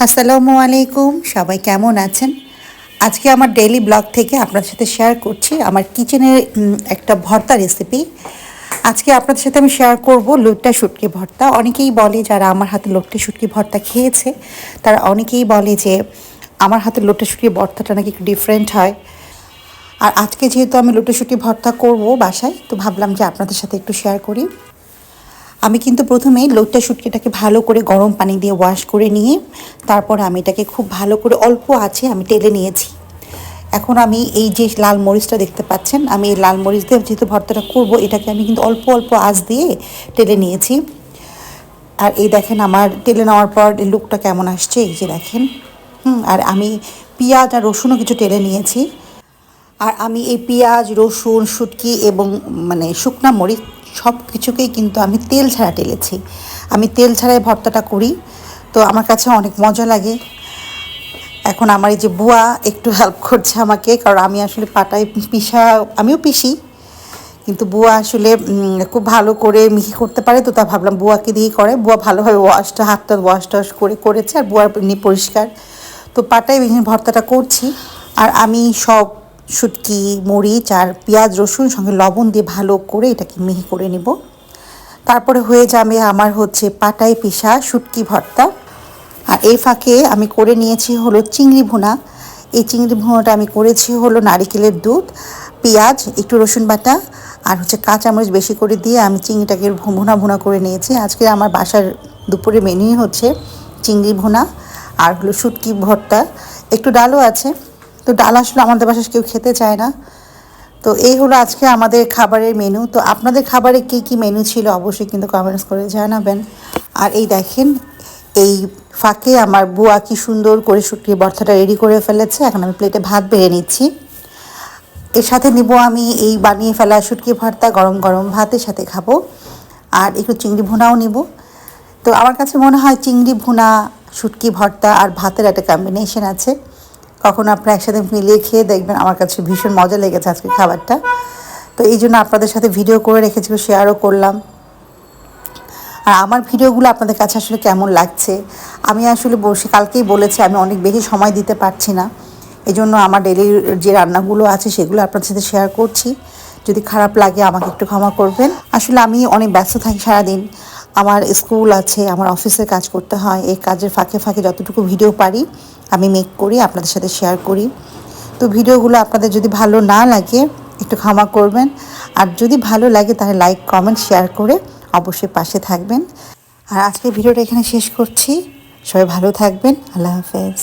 আসসালামু আলাইকুম, সবাই কেমন আছেন? আজকে আমার ডেইলি ব্লগ থেকে আপনাদের সাথে শেয়ার করছি আমার কিচেনের একটা ভর্তা রেসিপি। আজকে আপনাদের সাথে আমি শেয়ার করব লইট্টা শুটকি ভর্তা। অনেকেই বলে, যারা আমার হাতে লইট্টা শুটকি ভর্তা খেয়েছে তারা অনেকেই বলে যে আমার হাতে লইট্টা শুটকি ভর্তাটা নাকি একটু ডিফারেন্ট হয়। আর আজকে যেহেতু আমি লইট্টা শুটকি ভর্তা করব বাসায়, তো ভাবলাম যে আপনাদের সাথে একটু শেয়ার করি। আমি কিন্তু প্রথমেই লইট্টা শুটকিটাকে ভালো করে গরম পানি দিয়ে ওয়াশ করে নিয়ে তারপর আমি এটাকে খুব ভালো করে অল্প আছে আমি টেলে নিয়েছি। এখন আমি এই যে লাল মরিচটা দেখতে পাচ্ছেন, আমি এই লাল মরিচ দিয়ে যেহেতু ভর্তাটা করব, এটাকে আমি কিন্তু অল্প অল্প আঁচ দিয়ে টেলে নিয়েছি। আর এই দেখেন আমার টেলে নেওয়ার পর লুকটা কেমন আসছে, এই যে দেখেন। আর আমি পেঁয়াজ আর রসুনও কিছু টেলে নিয়েছি। আর আমি এই পেঁয়াজ, রসুন, শুটকি এবং শুকনা মরিচ সব কিছুকেই কিন্তু আমি তেল ছাড়া টেলেছি। আমি তেল ছাড়াই ভর্তাটা করি, তো আমার কাছে অনেক মজা লাগে। এখন আমার এই যে বুয়া একটু হেল্প করছে আমাকে, কারণ আমি আসলে পাটায় পিষা, আমিও পিষি, কিন্তু বুয়া আসলে খুব ভালো করে মিহি করতে পারে, তো তা ভাবলাম বুয়াকে দিয়েই করে। বুয়া ভালোভাবে হাতটা ওয়াশ টাশ করেছে, আর বুয়ার এমনি পরিষ্কার। তো পাটায় ভর্তাটা করছি। আর আমি সব শুটকি, মরিচ আর পেঁয়াজ, রসুন সঙ্গে লবণ দিয়ে ভালো করে এটাকে মিহি করে নিব। তারপরে হয়ে যাবে আমার হচ্ছে পাটায় পিষা শুটকি ভর্তা। আর এই ফাঁকে আমি করে নিয়েছি হলো চিংড়ি ভুনা। এই চিংড়ি ভুনাটা আমি করেছি হলো নারিকেলের দুধ, পেঁয়াজ, একটু রসুন বাটা আর হচ্ছে কাঁচামরিচ বেশি করে দিয়ে আমি চিংড়িটাকে ভুনা ভুনা করে নিয়েছি। আজকে আমার বাসার দুপুরে মেনুই হচ্ছে চিংড়ি ভুনা আর হলো শুটকি ভর্তা, একটু ডালও আছে। তো ডাল আসলে আমাদের বাসায় কেউ খেতে চায় না। তো এই হলো আজকে আমাদের খাবারের মেনু। তো আপনাদের খাবারে কী কী মেনু ছিল অবশ্যই কিন্তু কমেন্টস করে জানাবেন। আর এই দেখেন, এই ফাঁকে আমার বুয়া কি সুন্দর করে শুটকি ভর্তাটা রেডি করে ফেলেছে। এখন আমি প্লেটে ভাত বেড়ে নিচ্ছি। এর সাথে নিব আমি এই বানিয়ে ফেলা শুটকি ভর্তা, গরম গরম ভাতের সাথে খাবো। আর একটু চিংড়ি ভুনাও নিব। তো আমার কাছে মনে হয় চিংড়ি ভুনা, শুটকি ভর্তা আর ভাতের একটা কম্বিনেশন আছে। কখনো আপনারা একসাথে মিলিয়ে খেয়ে দেখবেন, আমার কাছে ভীষণ মজা লেগেছে আজকে খাবারটা। তো এই জন্য আপনাদের সাথে ভিডিও করে রেখেছি, শেয়ারও করলাম। আর আমার ভিডিওগুলো আপনাদের কাছে আসলে কেমন লাগছে, আমি আসলে কালকেই বলেছি আমি অনেক বেশি সময় দিতে পারছি না, এই জন্য আমার ডেইলি যে রান্নাগুলো আছে সেগুলো আপনাদের সাথে শেয়ার করছি। যদি খারাপ লাগে আমাকে একটু ক্ষমা করবেন। আসলে আমি অনেক ব্যস্ত থাকি সারাদিন, আমার স্কুল আছে, আমার অফিসের কাজ করতে হয়। এই কাজের ফাঁকে ফাঁকে যতটুকু ভিডিও পারি আমি মেক করি, আপনাদের সাথে শেয়ার করি। তো ভিডিওগুলো আপনাদের যদি ভালো না লাগে একটু ক্ষমা করবেন। আর যদি ভালো লাগে তাহলে লাইক, কমেন্ট, শেয়ার করে অবশ্যই পাশে থাকবেন। আর আজকের ভিডিওটা এখানে শেষ করছি। সবাই ভালো থাকবেন। আল্লাহ হাফেজ।